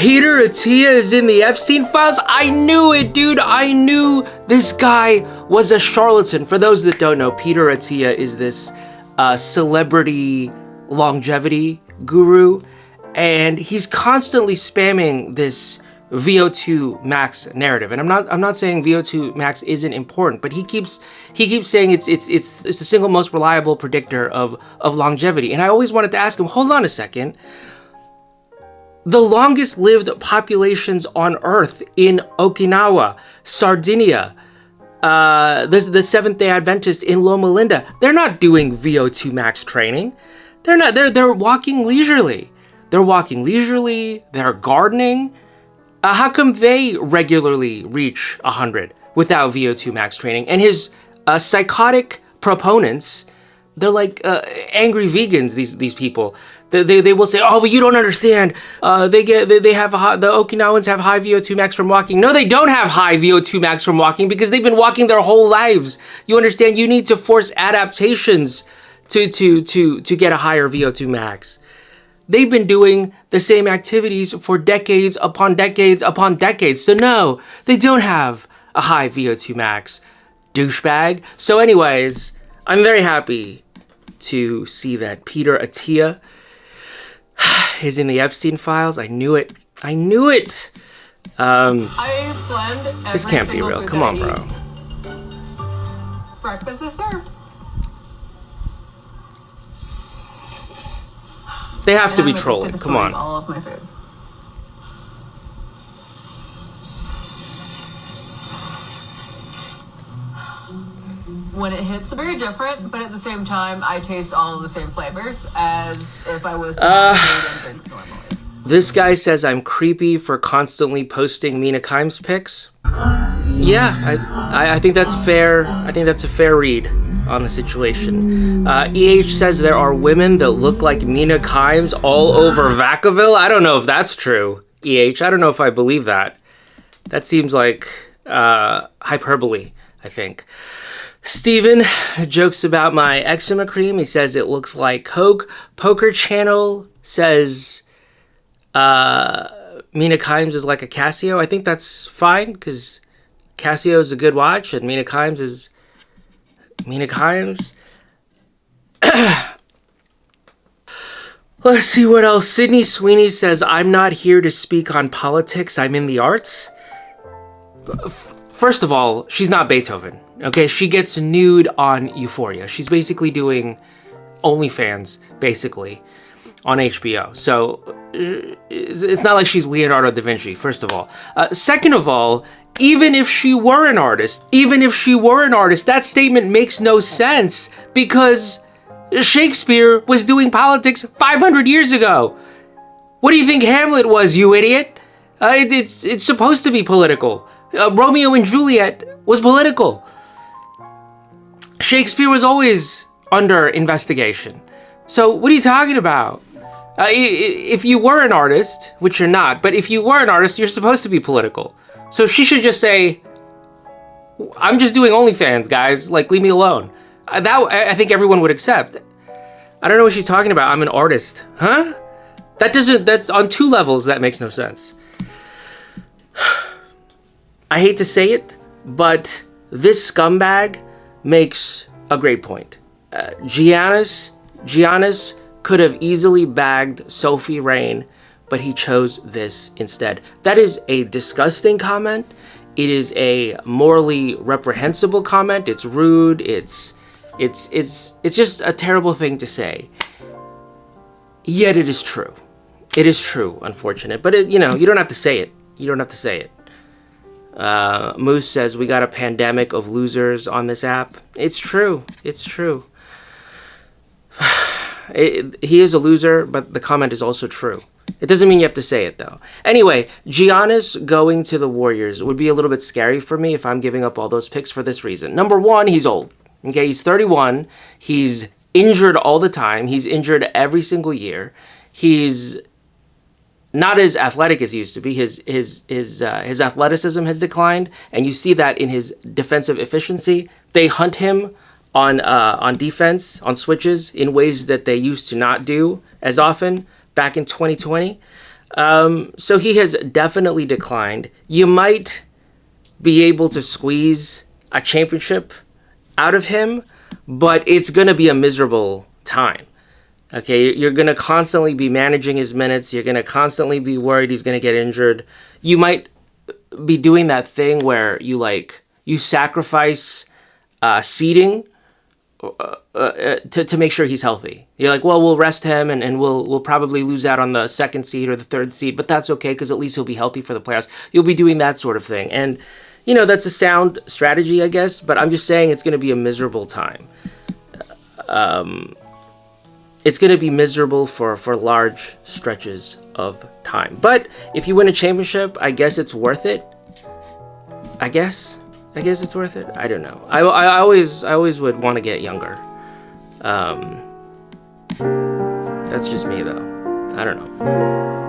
Peter Attia is in the Epstein files? I knew it, dude. I knew this guy was a charlatan. For those that don't know, Peter Attia is this celebrity longevity guru, and he's constantly spamming this VO2 max narrative. And I'm not saying VO2 max isn't important, but he keeps saying it's the single most reliable predictor of longevity. And I always wanted to ask him, hold on a second. The longest lived populations on Earth in Okinawa, Sardinia, the Seventh-day Adventists in Loma Linda, they're not doing VO2 max training. They're walking leisurely. They're gardening. How come they regularly reach 100 without VO2 max training? And his psychotic proponents, they're like angry vegans. These people, they will say, "Oh, but you don't understand. The Okinawans have high VO2 max from walking." No, they don't have high VO2 max from walking because they've been walking their whole lives. You understand? You need to force adaptations to get a higher VO2 max. They've been doing the same activities for decades upon decades upon decades. So no, they don't have a high VO2 max, douchebag. So anyways, I'm very happy to see that Peter Attia is in the Epstein files. I knew it. I blend this can't be real. Come on, bro. Breakfast is served. They have to be trolling. Come on. All of my food. When it hits, it's very different, but at the same time, I taste all of the same flavors as if I was to have food and drinks normally. This guy says I'm creepy for constantly posting Mina Kimes pics. Yeah, I think that's fair. I think that's a fair read on the situation. EH says there are women that look like Mina Kimes all over Vacaville. I don't know if that's true, EH. I don't know if I believe that. That seems like hyperbole, I think. Steven jokes about my eczema cream. He says it looks like Coke. Poker Channel says Mina Kimes is like a Casio. I think that's fine because Casio is a good watch and Mina Kimes is Mina Kimes. Let's see what else. Sydney Sweeney says, I'm not here to speak on politics. I'm in the arts. First of all, she's not Beethoven. Okay, she gets nude on Euphoria. She's basically doing OnlyFans, basically, on HBO. So it's not like she's Leonardo da Vinci, first of all. Second of all, even if she were an artist, that statement makes no sense because Shakespeare was doing politics 500 years ago. What do you think Hamlet was, you idiot? It's supposed to be political. Romeo and Juliet was political. Shakespeare was always under investigation. So what are you talking about? If you were an artist, which you're not, but if you were an artist, you're supposed to be political. So she should just say, I'm just doing OnlyFans, guys. Like, leave me alone. I think everyone would accept. I don't know what she's talking about. I'm an artist. Huh? That's on two levels. That makes no sense. I hate to say it, but this scumbag makes a great point. Giannis could have easily bagged Sophie Rain, but he chose this instead. That is a disgusting comment. It is a morally reprehensible comment. It's rude. It's just a terrible thing to say. Yet it is true. It is true, unfortunate. But you don't have to say it. You don't have to say it. Moose says we got a pandemic of losers on this app. It's true. It's true. He is a loser, but the comment is also true. It doesn't mean you have to say it, though. Anyway, Giannis going to the Warriors would be a little bit scary for me if I'm giving up all those picks for this reason. Number one, he's old. Okay, he's 31. He's injured all the time. He's injured every single year. He's not as athletic as he used to be. His athleticism has declined, and you see that in his defensive efficiency. They hunt him on defense, on switches, in ways that they used to not do as often back in 2020. So he has definitely declined. You might be able to squeeze a championship out of him, but it's going to be a miserable time. Okay, you're going to constantly be managing his minutes. You're going to constantly be worried he's going to get injured. You might be doing that thing where you sacrifice seeding to make sure he's healthy. You're like, well, we'll rest him and we'll probably lose out on the second seed or the third seed, but that's okay because at least he'll be healthy for the playoffs. You'll be doing that sort of thing. And, that's a sound strategy, I guess, but I'm just saying it's going to be a miserable time. It's going to be miserable for large stretches of time. But if you win a championship, I guess it's worth it. I guess it's worth it. I don't know. I always would want to get younger. That's just me, though. I don't know.